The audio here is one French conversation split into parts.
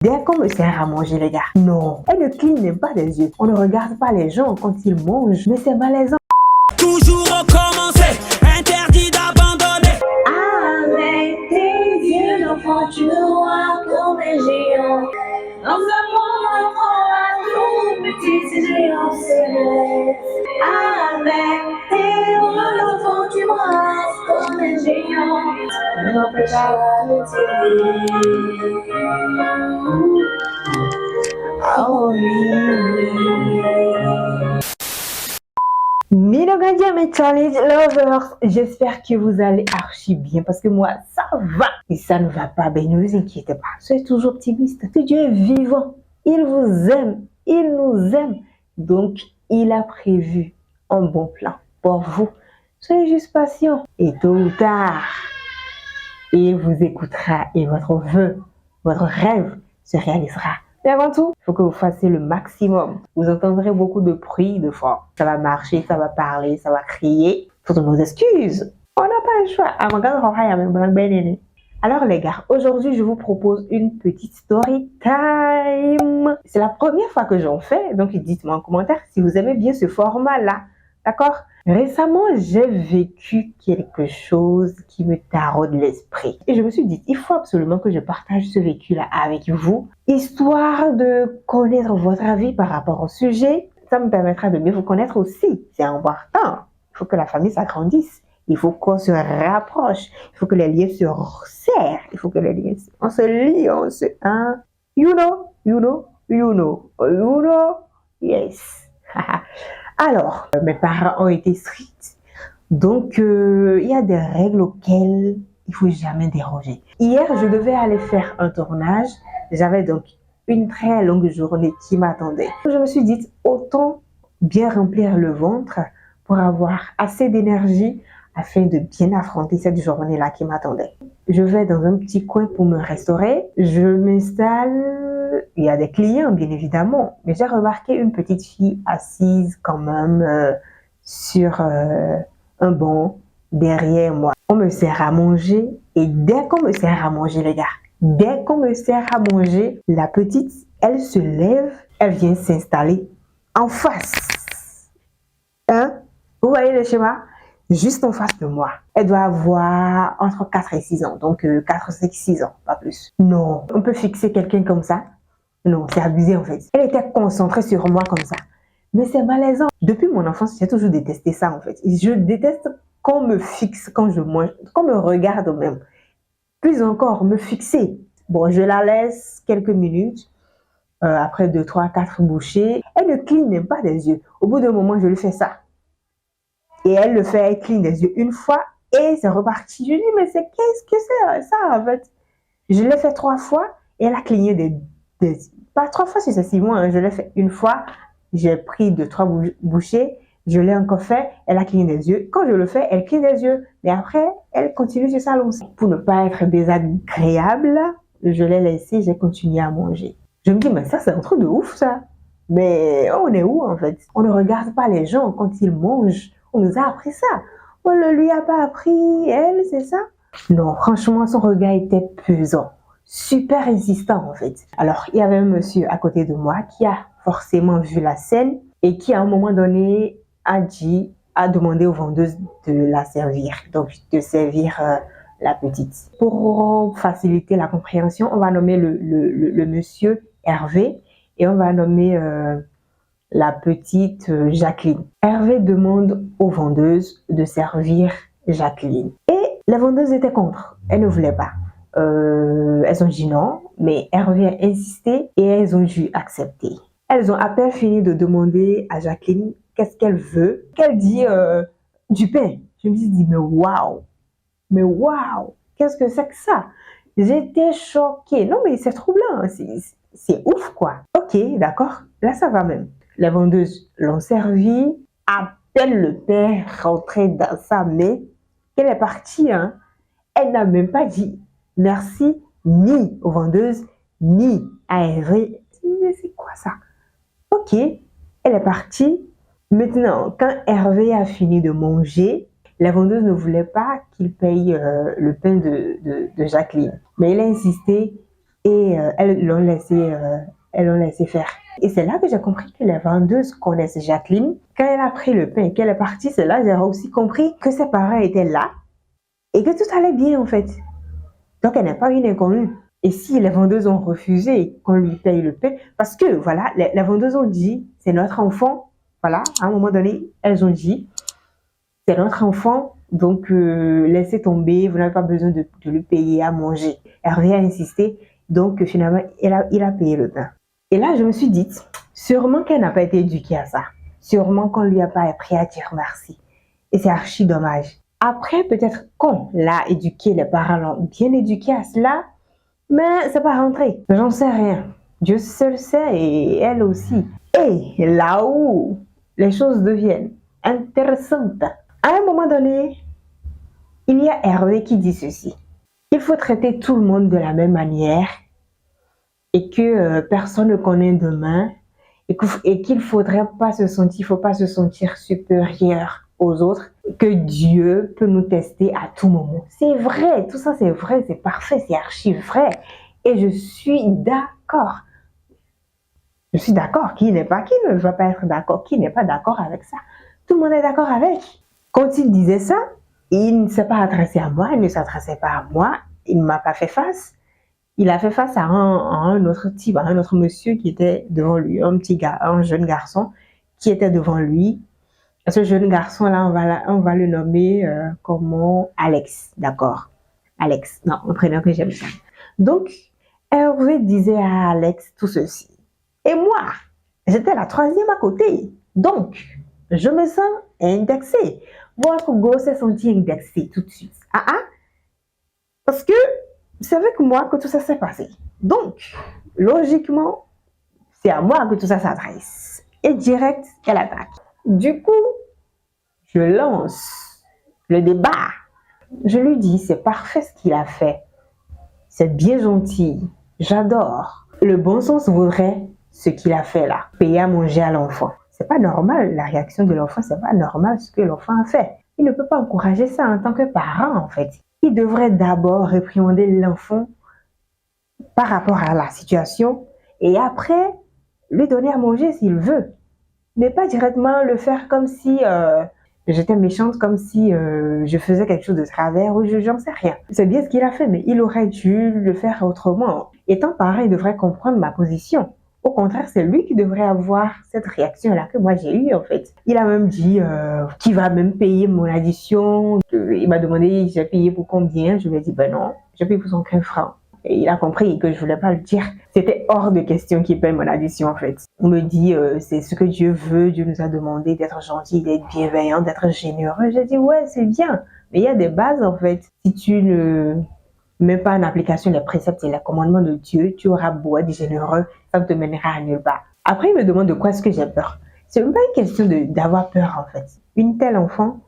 Dès qu'on me sert à manger, les gars, non, elle ne cligne même pas des yeux. On ne regarde pas les gens quand ils mangent, mais c'est malaisant. Toujours recommencer, interdit d'abandonner. Avec tes yeux d'enfant, tu vois comme un géant. Dans un monde enfant, tout petit géant s'élève. Avec tes bras d'enfant, tu vois comme un géant. Ne peux pas le tirer. Oh oui. Hello mes challenge lovers, j'espère que vous allez archi bien parce que moi ça va et ça ne va pas, ben ne vous inquiétez pas, soyez toujours optimiste, que Dieu est vivant, il vous aime, il nous aime, donc il a prévu un bon plan pour vous, soyez juste patient et tôt ou tard, il vous écoutera et votre vœu, votre rêve se réalisera. Mais avant tout, il faut que vous fassiez le maximum. Vous entendrez beaucoup de bruit de fond. Ça va marcher, ça va parler, ça va crier. Toutes nos excuses. On n'a pas le choix. Alors les gars, aujourd'hui je vous propose une petite story time. C'est la première fois que j'en fais, donc dites-moi en commentaire si vous aimez bien ce format-là. D'accord? Récemment, j'ai vécu quelque chose qui me taraude l'esprit. Et je me suis dit, il faut absolument que je partage ce vécu-là avec vous, histoire de connaître votre avis par rapport au sujet. Ça me permettra de mieux vous connaître aussi. C'est important. Il faut que la famille s'agrandisse. Il faut qu'on se rapproche. Il faut que les liens se resserrent. Il faut que les liens, on se lie, on se... Hein? You know, yes. Alors, mes parents ont été stricts, donc il y a des règles auxquelles il faut jamais déroger. Hier, je devais aller faire un tournage. J'avais donc une très longue journée qui m'attendait. Je me suis dit, autant bien remplir le ventre pour avoir assez d'énergie afin de bien affronter cette journée-là qui m'attendait. Je vais dans un petit coin pour me restaurer. Je m'installe. Il y a des clients, bien évidemment. Mais j'ai remarqué une petite fille assise quand même sur un banc derrière moi. On me sert à manger. Et dès qu'on me sert à manger, les gars, dès qu'on me sert à manger, la petite, elle se lève. Elle vient s'installer en face. Hein? Vous voyez le schéma? Juste en face de moi. Elle doit avoir entre 4 et 6 ans. Donc 4, 5, 6 ans, pas plus. Non, on peut fixer quelqu'un comme ça? Non, c'est abusé en fait. Elle était concentrée sur moi comme ça. Mais c'est malaisant. Depuis mon enfance, j'ai toujours détesté ça en fait. Je déteste qu'on me fixe quand je mange, qu'on me regarde même. Plus encore, me fixer. Bon, je la laisse quelques minutes. Après 2, 3, 4 bouchées. Elle ne cligne même pas des yeux. Au bout d'un moment, je lui fais ça. Et elle le fait, elle cligne des yeux une fois et c'est reparti. Je dis, mais c'est qu'est-ce que c'est ça en fait? Je l'ai fait 3 fois et elle a cligné pas 3 fois successivement, hein. Je l'ai fait une fois, j'ai pris 2, 3 bouchées, je l'ai encore fait, elle a cligné des yeux. Quand je le fais, elle cligne des yeux. Mais après, elle continue sur sa lancée. Pour ne pas être désagréable, je l'ai laissé, j'ai continué à manger. Je me dis, mais ça c'est un truc de ouf ça. Mais on est où en fait? On ne regarde pas les gens quand ils mangent. On nous a appris ça. On ne lui a pas appris, elle, c'est ça? Non, franchement, son regard était pesant. Super insistant, en fait. Alors, il y avait un monsieur à côté de moi qui a forcément vu la scène et qui, à un moment donné, a demandé aux vendeuses de la servir. Donc, de servir la petite. Pour faciliter la compréhension, on va nommer le monsieur Hervé et on va nommer... la petite Jacqueline. Hervé demande aux vendeuses de servir Jacqueline. Et les vendeuses étaient contre. Elles ne voulaient pas. Elles ont dit non, mais Hervé a insisté et elles ont dû accepter. Elles ont à peine fini de demander à Jacqueline qu'est-ce qu'elle veut. Qu'elle dit du pain. Je me suis dit, mais waouh, qu'est-ce que c'est que ça? J'étais choquée. Non, mais c'est troublant. C'est ouf, quoi. Ok, d'accord. Là, ça va même. Les vendeuses l'ont servi. À peine le pain rentré dans sa main, qu'elle est partie. Hein. Elle n'a même pas dit merci ni aux vendeuses, ni à Hervé. C'est quoi ça? Ok, elle est partie. Maintenant, quand Hervé a fini de manger, la vendeuse ne voulait pas qu'il paye le pain de Jacqueline. Mais il a insisté. Et elles l'ont laissé faire. Et c'est là que j'ai compris que les vendeuses connaissent Jacqueline. Quand elle a pris le pain et qu'elle est partie, c'est là que j'ai aussi compris que ses parents étaient là et que tout allait bien en fait. Donc elle n'est pas une inconnue. Et si les vendeuses ont refusé qu'on lui paye le pain, parce que voilà, les vendeuses ont dit, c'est notre enfant. Voilà, à un moment donné, elles ont dit, c'est notre enfant, donc laissez tomber, vous n'avez pas besoin de lui payer à manger. Hervé a insisté, donc finalement, il a payé le pain. Et là, je me suis dit, sûrement qu'elle n'a pas été éduquée à ça. Sûrement qu'on ne lui a pas appris à dire merci. Et c'est archi dommage. Après, peut-être qu'on l'a éduqué, les parents l'ont bien éduqué à cela, mais c'est pas rentré. J'en sais rien. Dieu seul sait et elle aussi. Et là où les choses deviennent intéressantes, à un moment donné, il y a Hervé qui dit ceci. Il faut traiter tout le monde de la même manière et que personne ne connaît demain et qu'il faudrait pas se sentir, il faut pas se sentir supérieur aux autres, que Dieu peut nous tester à tout moment. C'est vrai, tout ça c'est vrai, c'est parfait, c'est archi vrai. Et je suis d'accord. Je suis d'accord. Qui ne va pas être d'accord? Qui n'est pas d'accord avec ça? Tout le monde est d'accord avec. Quand il disait ça, il ne s'est pas adressé à moi, il ne s'adressait pas à moi, il ne m'a pas fait face. Il a fait face à un autre type, à un autre monsieur qui était devant lui, un jeune garçon qui était devant lui. Ce jeune garçon-là, on va le nommer comment? Alex, d'accord. Alex, non, un prénom que j'aime ça. Donc, Hervé disait à Alex tout ceci. Et moi, j'étais la troisième à côté. Donc, je me sens indexée. Votre gosse s'est senti indexé tout de suite. Parce que c'est avec moi que tout ça s'est passé. Donc, logiquement, c'est à moi que tout ça s'adresse. Et direct, elle attaque. Du coup, je lance le débat. Je lui dis, c'est parfait ce qu'il a fait. C'est bien gentil. J'adore. Le bon sens voudrait ce qu'il a fait là. Payer à manger à l'enfant. C'est pas normal. La réaction de l'enfant, c'est pas normal ce que l'enfant a fait. Il ne peut pas encourager ça en tant que parent, en fait. Il devrait d'abord réprimander l'enfant par rapport à la situation et après lui donner à manger s'il veut. Mais pas directement le faire comme si j'étais méchante, comme si je faisais quelque chose de travers ou j'en sais rien. C'est bien ce qu'il a fait, mais il aurait dû le faire autrement. Étant parent, il devrait comprendre ma position. Au contraire, c'est lui qui devrait avoir cette réaction-là que moi j'ai eue en fait. Il a même dit qu'il va même payer mon addition. Il m'a demandé j'ai payé pour combien. Je lui ai dit ben non, j'ai payé pour 115 francs. Et il a compris que je voulais pas le dire. C'était hors de question qu'il paye mon addition en fait. On me dit c'est ce que Dieu veut. Dieu nous a demandé d'être gentil, d'être bienveillant, d'être généreux. J'ai dit ouais c'est bien, mais il y a des bases en fait. Si tu ne mets pas en application les préceptes et les commandements de Dieu, tu auras beau être généreux, ça ne te mènera à nulle part. Après il me demande de quoi est-ce que j'ai peur. C'est même pas une question d'avoir peur en fait. Une telle enfant,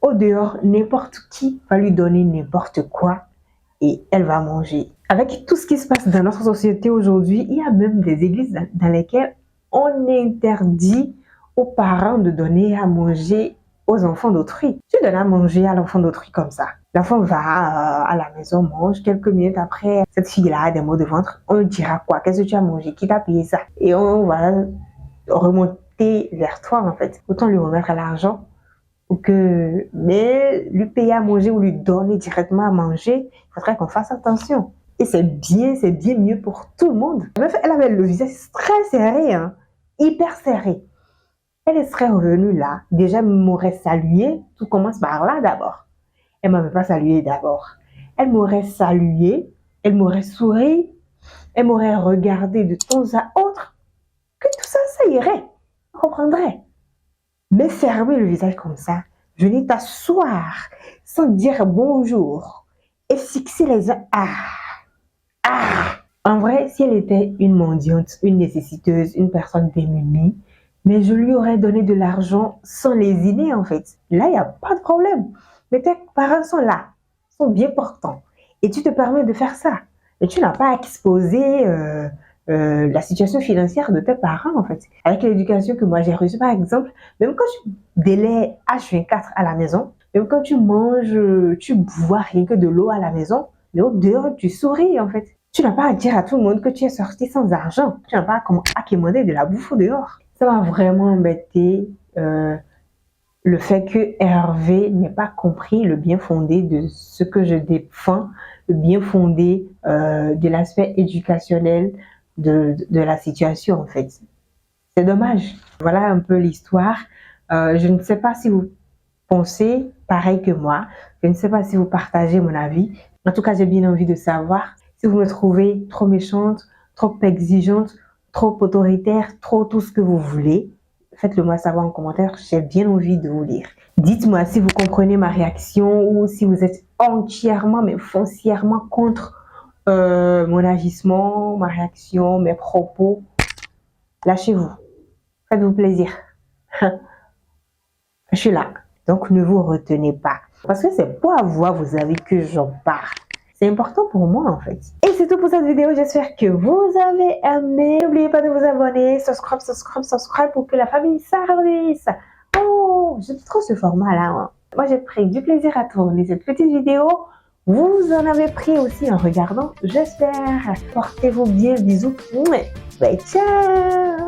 au dehors, n'importe qui va lui donner n'importe quoi et elle va manger. Avec tout ce qui se passe dans notre société aujourd'hui, il y a même des églises dans lesquelles on interdit aux parents de donner à manger aux enfants d'autrui. Tu donnes à manger à l'enfant d'autrui comme ça. L'enfant va à la maison, mange, quelques minutes après, cette fille-là a des maux de ventre. On lui dira quoi? Qu'est-ce que tu as mangé? Qui t'a payé ça? Et on va remonter vers toi en fait. Autant lui remettre l'argent mais lui payer à manger ou lui donner directement à manger, il faudrait qu'on fasse attention. Et c'est bien mieux pour tout le monde. Elle avait le visage très serré, hein, hyper serré. Elle serait revenue là, déjà m'aurait salué, tout commence par là d'abord. Elle ne m'avait pas salué d'abord. Elle m'aurait salué, elle m'aurait souri, elle m'aurait regardé de temps à autre, que tout ça, ça irait, on comprendrait. Mais fermer le visage comme ça, venir t'asseoir sans dire bonjour et fixer les yeux. En vrai, si elle était une mendiante, une nécessiteuse, une personne démunie, mais je lui aurais donné de l'argent sans lésiner en fait. Là, il n'y a pas de problème. Mais tes parents sont là, sont bien portants. Et tu te permets de faire ça. Et tu n'as pas à exposer la situation financière de tes parents en fait. Avec l'éducation que moi j'ai reçue par exemple, même quand tu délais H24 à la maison, même quand tu manges, tu bois rien que de l'eau à la maison, mais au dehors tu souris en fait. Tu n'as pas à dire à tout le monde que tu es sorti sans argent. Tu n'as pas à commander de la bouffe au dehors. Ça m'a vraiment embêté le fait que Hervé n'ait pas compris le bien fondé de ce que je défends, le bien fondé de l'aspect éducationnel de la situation en fait. C'est dommage. Voilà un peu l'histoire. Je ne sais pas si vous pensez pareil que moi. Je ne sais pas si vous partagez mon avis. En tout cas, j'ai bien envie de savoir si vous me trouvez trop méchante, trop exigeante, trop autoritaire, trop tout ce que vous voulez. Faites-le moi savoir en commentaire. J'ai bien envie de vous lire. Dites-moi si vous comprenez ma réaction ou si vous êtes entièrement, mais foncièrement contre mon agissement, ma réaction, mes propos. Lâchez-vous. Faites-vous plaisir. Je suis là. Donc, ne vous retenez pas. Parce que c'est pour avoir vos avis que j'en parle. C'est important pour moi, en fait. Et c'est tout pour cette vidéo. J'espère que vous avez aimé. N'oubliez pas de vous abonner. Subscribe pour que la famille s'agrandisse. Oh, j'aime trop ce format-là. Hein. Moi, j'ai pris du plaisir à tourner cette petite vidéo. Vous en avez pris aussi en regardant, j'espère. Portez-vous bien. Bisous. Bye, ciao.